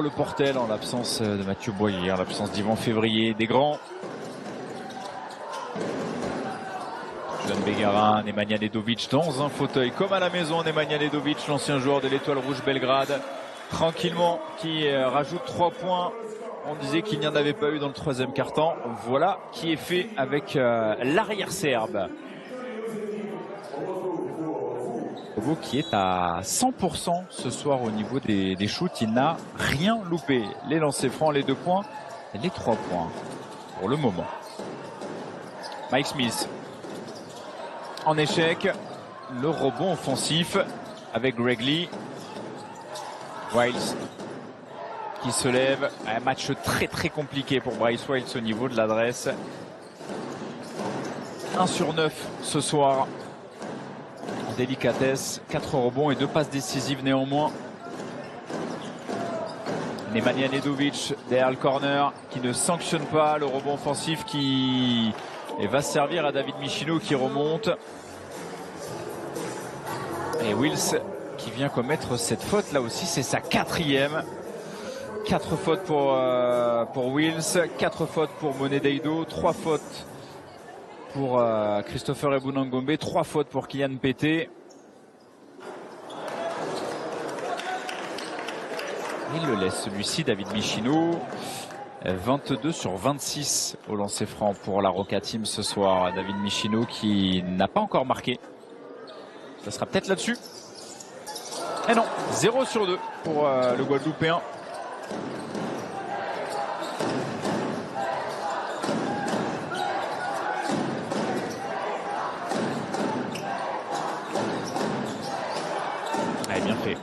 le Portel en l'absence de Mathieu Boyer, en l'absence d'Yvan Février, des grands. Juan Bégarin, Nemanja Nedovic dans un fauteuil comme à la maison. Nemanja Nedovic, l'ancien joueur de l'Étoile Rouge Belgrade, tranquillement qui rajoute 3 points. On disait qu'il n'y en avait pas eu dans le 3e quart-temps. Voilà qui est fait avec l'arrière serbe. Qui est à 100% ce soir au niveau des shoots. Il n'a rien loupé. Les lancers francs, les 2 points, les 3 points pour le moment. Mike Smith en échec. Le rebond offensif avec Greg Lee. Wiles qui se lève. Un match très compliqué pour Bryce Wiles au niveau de l'adresse. 1 sur 9 ce soir. Délicatesse, 4 rebonds et 2 passes décisives néanmoins. Nemanja Nedovic derrière le corner qui ne sanctionne pas le rebond offensif qui va servir à David Michino qui remonte. Et Wills qui vient commettre cette faute là aussi, c'est sa 4e. 4 fautes pour Wills, 4 fautes pour Monedeido, 3 fautes pour Christopher Ebunangombe, 3 fautes pour Kylian Pété. Il le laisse celui-ci, David Michino. 22 sur 26 au lancer franc pour la Roca Team ce soir. David Michino qui n'a pas encore marqué. Ça sera peut-être là-dessus. Et non, 0 sur 2 pour le Guadeloupéen.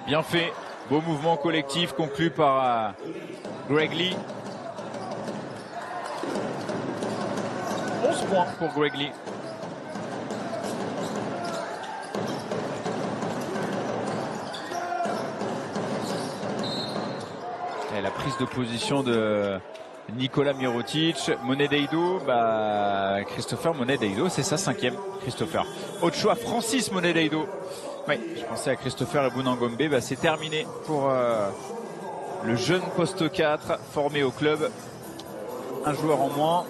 Bien fait, beau mouvement collectif conclu par Greg Lee. 11 points pour Greg Lee. Et la prise de position de Nikola Mirotic. Monedeido, Christopher Monedeido, c'est sa 5e. Christopher. Autre choix, Francis Monedeido. Oui, je pensais à Christopher Ebunangombe. C'est terminé pour le jeune poste 4 formé au club. Un joueur en moins.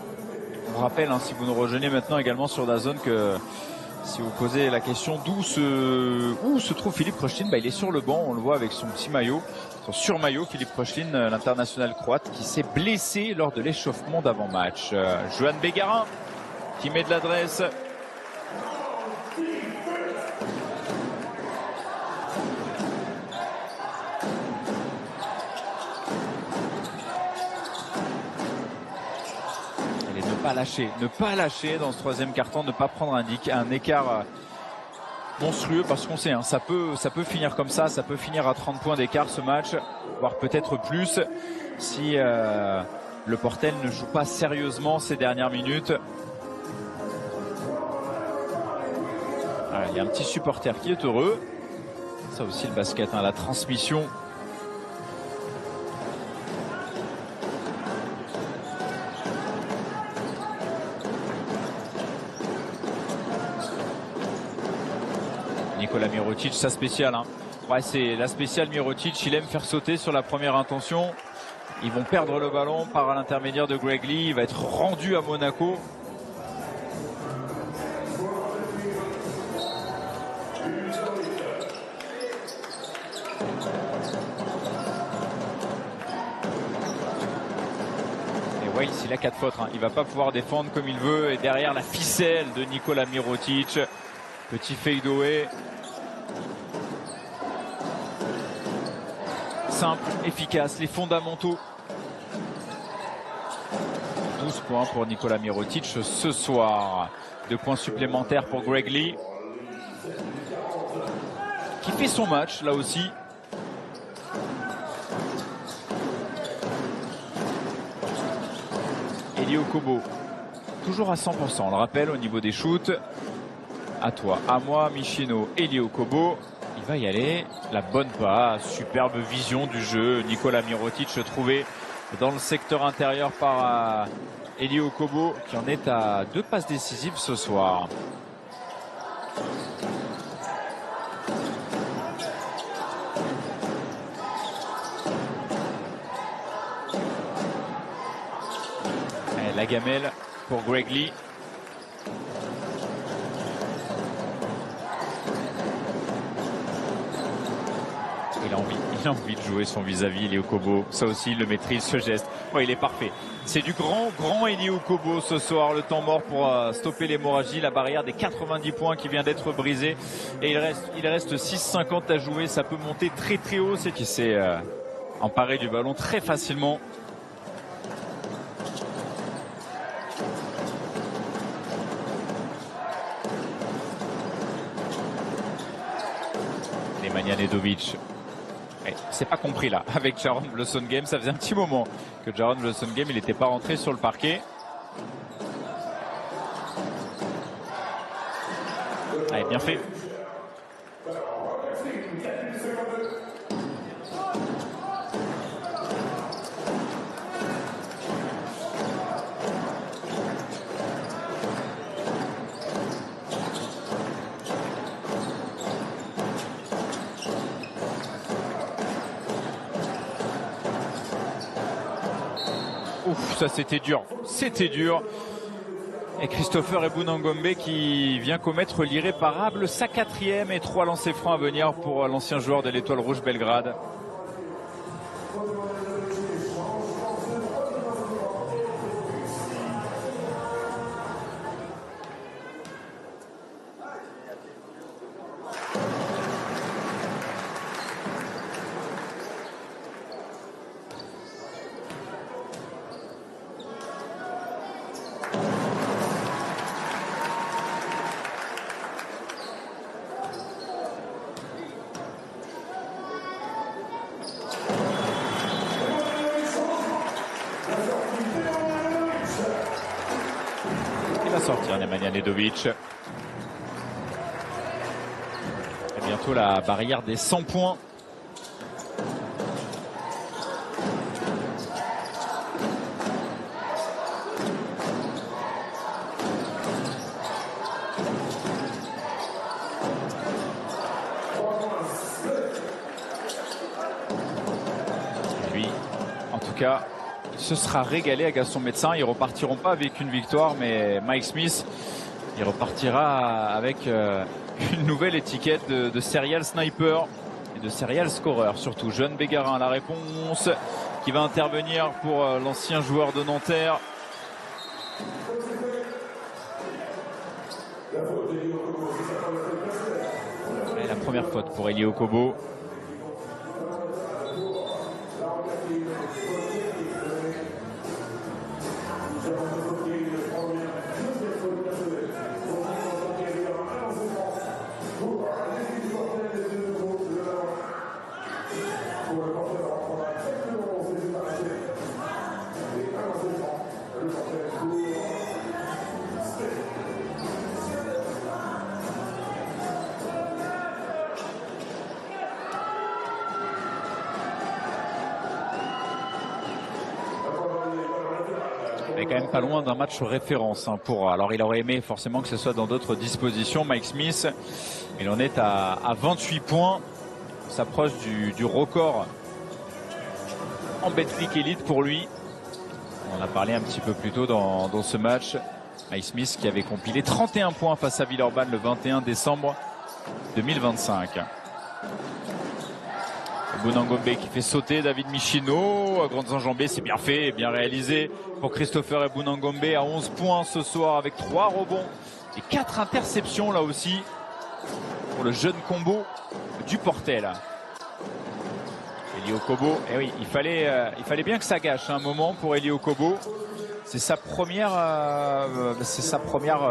On rappelle, si vous nous rejoignez maintenant également sur DAZN, que si vous posez la question où se trouve Filip Krštin, il est sur le banc. On le voit avec son petit maillot, son surmaillot. Filip Krštin, l'international croate, qui s'est blessé lors de l'échauffement d'avant-match. Juan Bégarin qui met de l'adresse. Ne pas lâcher dans ce 3e quart-temps, ne pas prendre un écart monstrueux parce qu'on sait, hein, ça peut finir comme ça peut finir à 30 points d'écart ce match, voire peut-être plus si le Portel ne joue pas sérieusement ces dernières minutes. Il y a un petit supporter qui est heureux. Ça aussi le basket, hein, la transmission. Nikola Mirotic, sa spéciale. Hein. Ouais, c'est la spéciale Mirotic. Il aime faire sauter sur la première intention. Ils vont perdre le ballon par l'intermédiaire de Greg Lee. Il va être rendu à Monaco. Et Wiles, il a 4 fautes. Hein. Il va pas pouvoir défendre comme il veut. Et derrière la ficelle de Nikola Mirotic. Petit fadeaway. Simple, efficace, les fondamentaux. 12 points pour Nikola Mirotic ce soir. 2 points supplémentaires pour Greg Lee, qui fait son match là aussi. Eli Okobo, toujours à 100%, on le rappelle au niveau des shoots. À toi, à moi, Michino, Eli Okobo. Il va y aller, la bonne passe, superbe vision du jeu. Nikola Mirotic trouvé dans le secteur intérieur par Eli Okobo, qui en est à 2 passes décisives ce soir. Et la gamelle pour Greg Lee. Il a envie de jouer son vis-à-vis, Eli Okobo. Ça aussi, il le maîtrise, ce geste. Ouais, il est parfait. C'est du grand Eli Okobo ce soir. Le temps mort pour stopper l'hémorragie. La barrière des 90 points qui vient d'être brisée. Et il reste 6,50 à jouer. Ça peut monter très très haut. C'est qu'il s'est emparé du ballon très facilement. Nemanja Nedovic. C'est pas compris là avec Jaron Blossongame. Ça faisait un petit moment que Jaron Blossongame il n'était pas rentré sur le parquet. Allez, bien fait. Ouf, ça c'était dur, Et Christopher Ebunangombe qui vient commettre l'irréparable, sa 4e et 3 lancers francs à venir pour l'ancien joueur de l'Étoile Rouge Belgrade. Sortir Nemanja Nedovic. Et bientôt la barrière des 100 points. Lui, en tout cas, se sera régalé à Gaston Médecin. Ils repartiront pas avec une victoire, mais Mike Smith, il repartira avec une nouvelle étiquette de serial sniper et de serial scorer. Surtout Jeune Bégarin, la réponse qui va intervenir pour l'ancien joueur de Nanterre. Et la première faute pour Eli Okobo. est quand même pas loin d'un match référence hein, pour. Alors il aurait aimé forcément que ce soit dans d'autres dispositions. Mike Smith, il en est à 28 points. Il s'approche du record en Betclic Elite pour lui. On en a parlé un petit peu plus tôt dans ce match. Mike Smith qui avait compilé 31 points face à Villeurbanne le 21 décembre 2025. Bounangombe qui fait sauter David Michino. Grandes enjambées, c'est bien fait, bien réalisé pour Christopher et Bounangombe à 11 points ce soir avec 3 rebonds et 4 interceptions là aussi pour le jeune combo du Portel. Eli Okobo, eh oui, il fallait bien que ça gâche un moment pour Eli Okobo. C'est sa première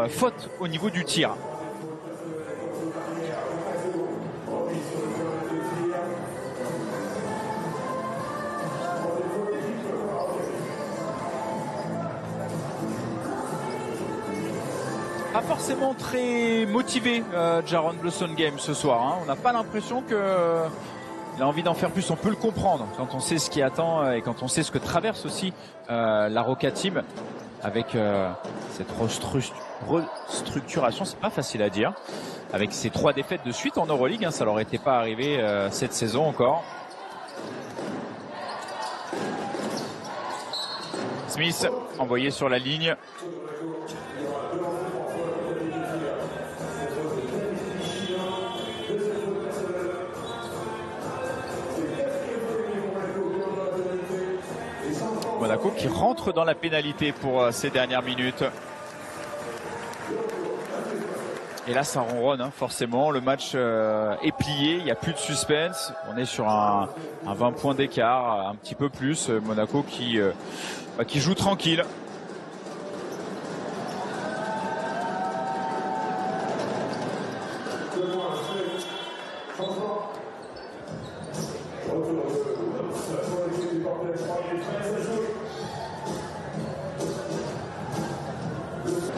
faute au niveau du tir. Pas forcément très motivé Jaron Blossongame ce soir. Hein. On n'a pas l'impression qu'il a envie d'en faire plus. On peut le comprendre quand on sait ce qui attend et quand on sait ce que traverse aussi la Roca Team avec cette restructuration. C'est pas facile à dire. Avec ces 3 défaites de suite en Euroleague, hein, ça leur était pas arrivé cette saison encore. Smith envoyé sur la ligne. Monaco qui rentre dans la pénalité pour ces dernières minutes. Et là ça ronronne hein, forcément, le match est plié, il n'y a plus de suspense. On est sur un 20 points d'écart, un petit peu plus. Monaco qui joue tranquille.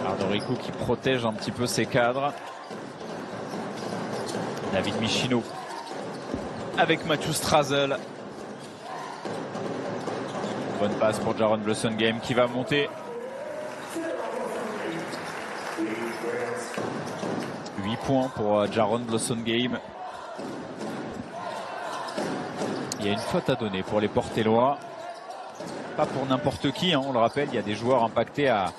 Ardorico qui protège un petit peu ses cadres. David Michino avec Matthew Strazel. Bonne passe pour Jaron Blossongame qui va monter. 8 points pour Jaron Blossongame. Il y a une faute à donner pour les Portellois. Pas pour n'importe qui, hein, on le rappelle, il y a des joueurs impactés à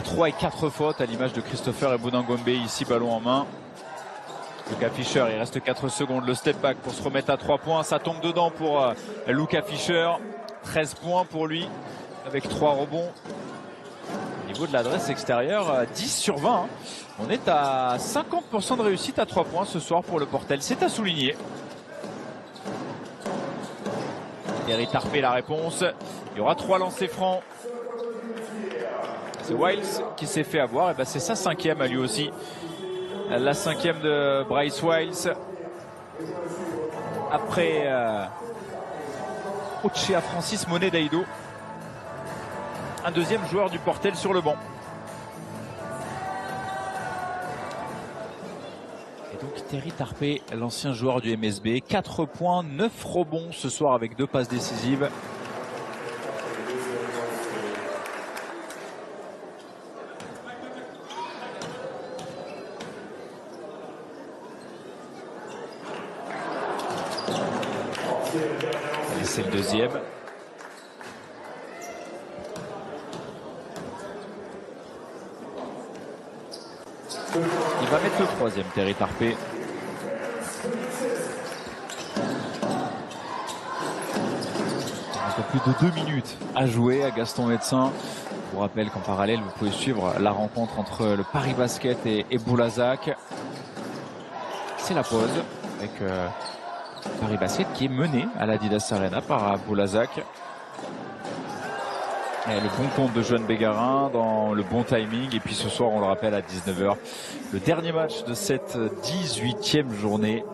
3 et 4 fautes à l'image de Christopher et Bounangombe ici ballon en main. Luca Fischer, il reste 4 secondes, le step back pour se remettre à 3 points, ça tombe dedans pour Luca Fischer, 13 points pour lui avec 3 rebonds. Au niveau de l'adresse extérieure, 10 sur 20, hein. On est à 50% de réussite à 3 points ce soir pour le Portel, c'est à souligner. Terry Tarpé la réponse, il y aura 3 lancers francs. C'est Wiles qui s'est fait avoir, et ben c'est sa 5e à lui aussi. La 5e de Bryce Wiles. Après Ochea Francis Monet Daido. Un deuxième joueur du Portel sur le banc. Et donc Terry Tarpé, l'ancien joueur du MSB. 4 points, 9 rebonds ce soir avec 2 passes décisives. Et c'est le deuxième. Il va mettre le troisième, Terry Tarpé. Un peu plus de 2 minutes à jouer à Gaston Médecin. Je vous rappelle qu'en parallèle, vous pouvez suivre la rencontre entre le Paris Basket et Boulazac. C'est la pause avec Paris Basket qui est mené à l'Adidas Arena par Boulazac. Et le bon compte de Joanne Bégarin dans le bon timing. Et puis ce soir, on le rappelle, à 19h, le dernier match de cette 18e journée.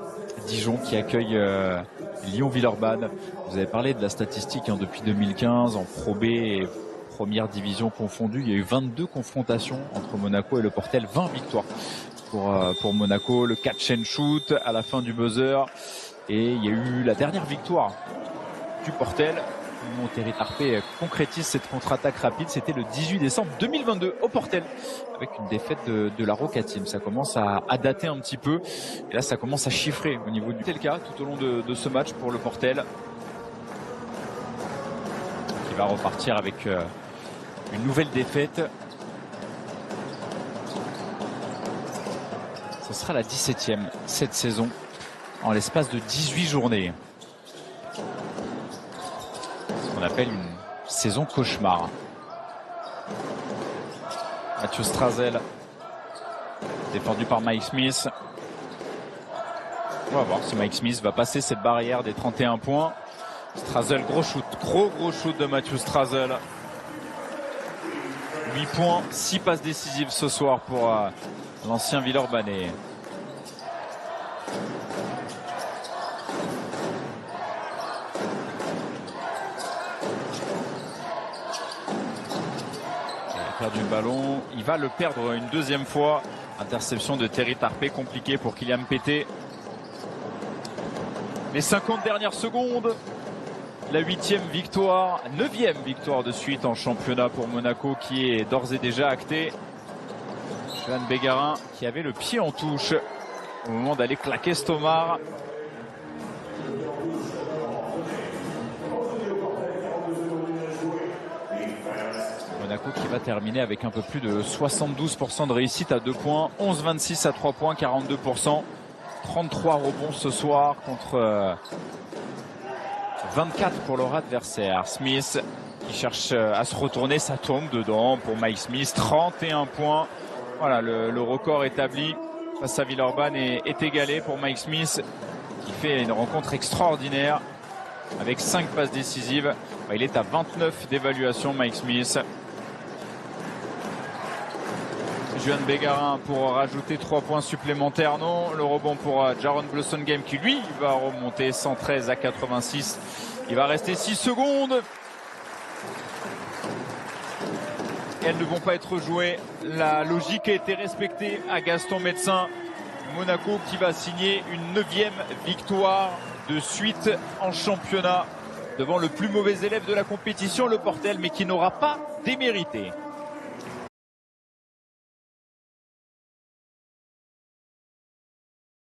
Dijon qui accueille Lyon-Villeurbanne. Vous avez parlé de la statistique hein, depuis 2015 en Pro B et première division confondue. Il y a eu 22 confrontations entre Monaco et le Portel, 20 victoires pour Monaco. Le catch and shoot à la fin du buzzer. Et il y a eu la dernière victoire du Portel Au moment où Terry Tarpey concrétise cette contre-attaque rapide, c'était le 18 décembre 2022 au Portel, avec une défaite de la Roca Team. Ça commence à dater un petit peu, et là ça commence à chiffrer au niveau du... C'était le cas tout au long de ce match pour le Portel, qui va repartir avec une nouvelle défaite. Ce sera la 17e cette saison, en l'espace de 18 journées. Ce qu'on appelle une saison cauchemar. Mathieu Strazel, défendu par Mike Smith. On va voir si Mike Smith va passer cette barrière des 31 points. Strazel, gros shoot, gros shoot de Mathieu Strazel. 8 points, 6 passes décisives ce soir pour l'ancien Villeurbanais. Il a perdu le ballon, il va le perdre une deuxième fois. Interception de Terry Tarpey, compliqué pour Kylian Pété. Les 50 dernières secondes. La 8e victoire, 9e victoire de suite en championnat pour Monaco, qui est d'ores et déjà actée. Johan Bégarin qui avait le pied en touche au moment d'aller claquer Stomar. Monaco qui va terminer avec un peu plus de 72% de réussite à 2 points, 11-26 à 3 points, 42%, 33 rebonds ce soir contre 24 pour leur adversaire. Smith qui cherche à se retourner, ça tombe dedans pour Mike Smith, 31 points. Voilà, le record établi face à Villeurbanne est égalé pour Mike Smith, qui fait une rencontre extraordinaire avec 5 passes décisives. Il est à 29 d'évaluation, Mike Smith. Johan Bégarin pour rajouter 3 points supplémentaires. Non, le rebond pour Jaron Blossongame qui lui va remonter 113 à 86. Il va rester 6 secondes. Elles ne vont pas être jouées. La logique a été respectée à Gaston Médecin. Monaco qui va signer une 9e victoire de suite en championnat devant le plus mauvais élève de la compétition, le Portel, mais qui n'aura pas démérité.